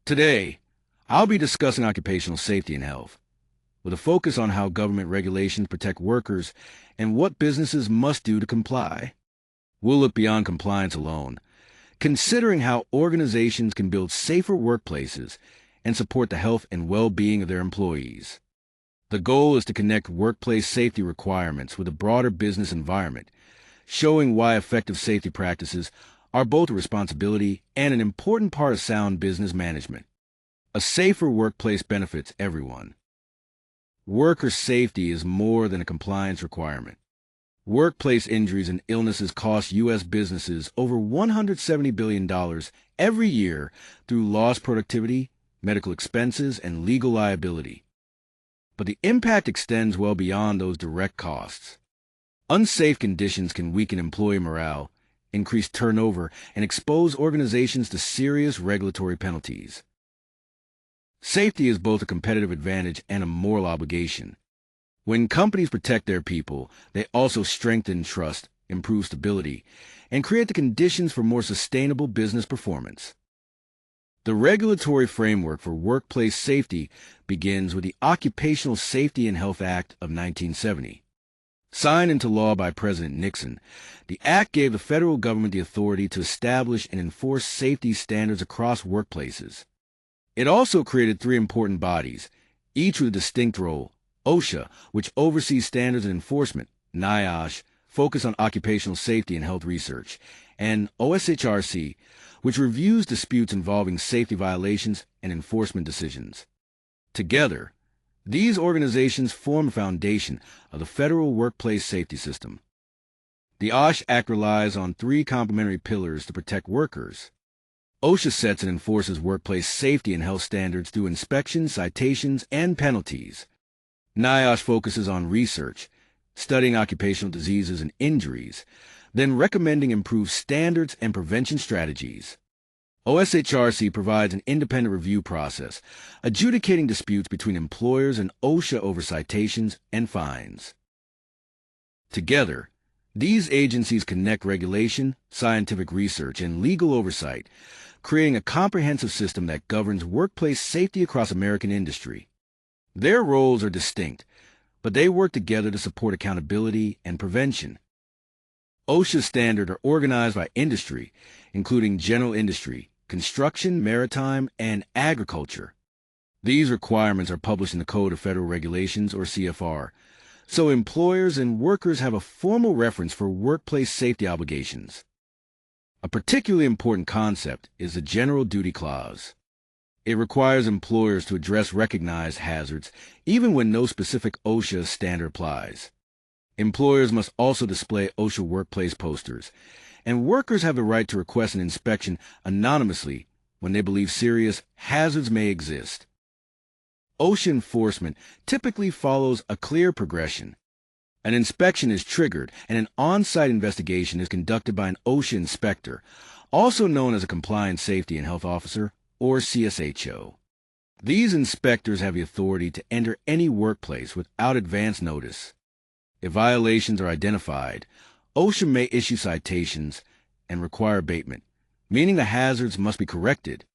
Today, I'll be discussing occupational safety and health, with a focus on how government regulations protect workers and what businesses must do to comply. We'll look beyond compliance alone, considering how organizations can build safer workplaces and support the health and well-being of their employees. The goal is to connect workplace safety requirements with a broader business environment, showing why effective safety practices are both a responsibility and an important part of sound business management. A safer workplace benefits everyone. Worker safety is more than a compliance requirement. Workplace injuries and illnesses cost U.S. businesses over $170 billion every year through lost productivity, medical expenses, and legal liability. But the impact extends well beyond those direct costs. Unsafe conditions can weaken employee morale, increase turnover, and expose organizations to serious regulatory penalties. Safety is both a competitive advantage and a moral obligation. When companies protect their people, they also strengthen trust, improve stability, and create the conditions for more sustainable business performance. The regulatory framework for workplace safety begins with the Occupational Safety and Health Act of 1970. Signed into law by President Nixon, the act gave the federal government the authority to establish and enforce safety standards across workplaces. It also created three important bodies, each with a distinct role: OSHA, which oversees standards and enforcement; NIOSH, focused on occupational safety and health research; and OSHRC, which reviews disputes involving safety violations and enforcement decisions. Together, these organizations form the foundation of the federal workplace safety system. The OSH Act relies on three complementary pillars to protect workers. OSHA sets and enforces workplace safety and health standards through inspections, citations, and penalties. NIOSH focuses on research, studying occupational diseases and injuries, then recommending improved standards and prevention strategies. OSHRC provides an independent review process, adjudicating disputes between employers and OSHA over citations and fines. Together, these agencies connect regulation, scientific research, and legal oversight, creating a comprehensive system that governs workplace safety across American industry. Their roles are distinct, but they work together to support accountability and prevention. OSHA standards are organized by industry, including general industry, construction, maritime, and agriculture. These requirements are published in the Code of Federal Regulations, or CFR, so employers and workers have a formal reference for workplace safety obligations. A particularly important concept is the General Duty Clause. It requires employers to address recognized hazards, even when no specific OSHA standard applies. Employers must also display OSHA workplace posters, and workers have the right to request an inspection anonymously when they believe serious hazards may exist. OSHA enforcement typically follows a clear progression. An inspection is triggered, and an on-site investigation is conducted by an OSHA inspector, also known as a Compliance Safety and Health Officer, or CSHO. These inspectors have the authority to enter any workplace without advance notice. If violations are identified, OSHA may issue citations and require abatement, meaning the hazards must be corrected.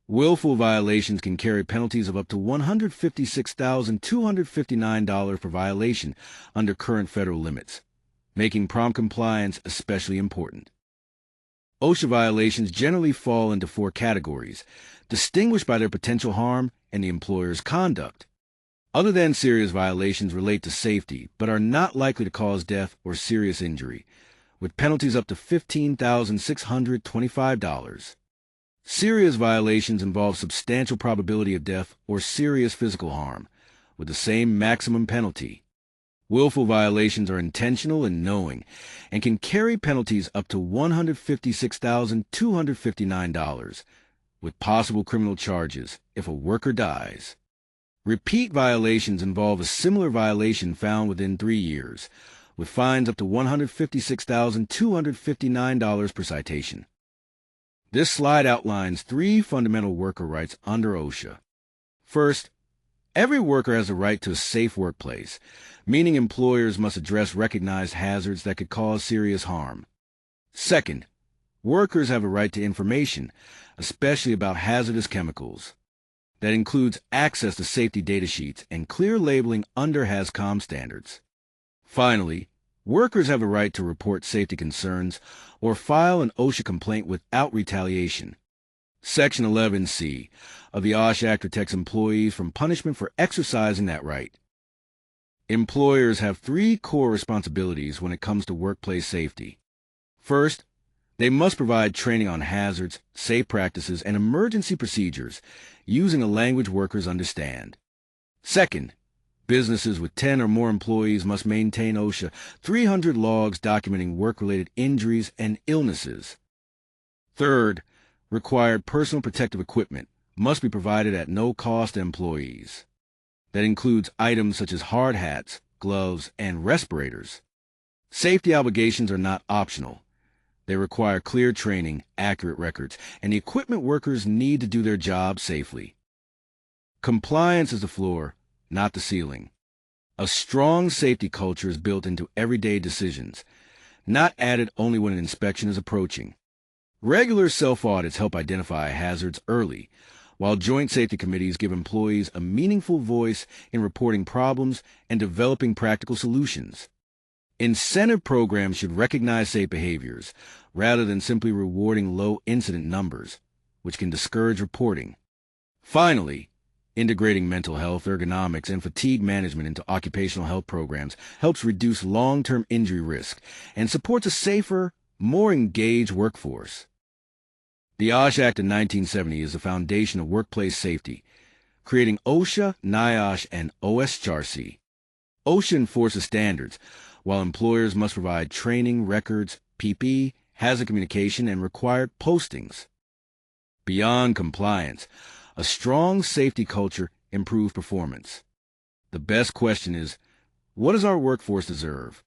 Willful violations can carry penalties of up to $156,259 per violation under current federal limits, making prompt compliance especially important. OSHA violations generally fall into four categories, distinguished by their potential harm and the employer's conduct. Other than serious violations relate to safety, but are not likely to cause death or serious injury, with penalties up to $15,625. Serious violations involve substantial probability of death or serious physical harm, with the same maximum penalty. Willful violations are intentional and knowing, and can carry penalties up to $156,259, with possible criminal charges if a worker dies. Repeat violations involve a similar violation found within 3 years, with fines up to $156,259 per citation. This slide outlines 3 fundamental worker rights under OSHA. First, every worker has a right to a safe workplace, meaning employers must address recognized hazards that could cause serious harm. Second, Workers have a right to information, especially about hazardous chemicals. That includes access to safety data sheets and clear labeling under HAZCOM standards. Finally, workers have a right to report safety concerns or file an OSHA complaint without retaliation. Section 11C of the OSHA Act protects employees from punishment for exercising that right. Employers have three core responsibilities when it comes to workplace safety. First, they must provide training on hazards, safe practices, and emergency procedures using a language workers understand. Second, businesses with 10 or more employees must maintain OSHA 300 logs documenting work-related injuries and illnesses. Third, required personal protective equipment must be provided at no cost to employees. That includes items such as hard hats, gloves, and respirators. Safety obligations are not optional. They require clear training, accurate records, and the equipment workers need to do their job safely. Compliance is the floor, not the ceiling. A strong safety culture is built into everyday decisions, not added only when an inspection is approaching. Regular self-audits help identify hazards early, while joint safety committees give employees a meaningful voice in reporting problems and developing practical solutions. Incentive programs should recognize safe behaviors rather than simply rewarding low incident numbers, which can discourage reporting. Finally, integrating mental health, ergonomics, and fatigue management into occupational health programs helps reduce long-term injury risk and supports a safer, more engaged workforce. The OSHA Act of 1970 is the foundation of workplace safety, creating OSHA, NIOSH, and OSHRC. OSHA enforces standards, while employers must provide training, records, PPE, hazard communication, and required postings. Beyond compliance, a strong safety culture improves performance. The best question is, what does our workforce deserve?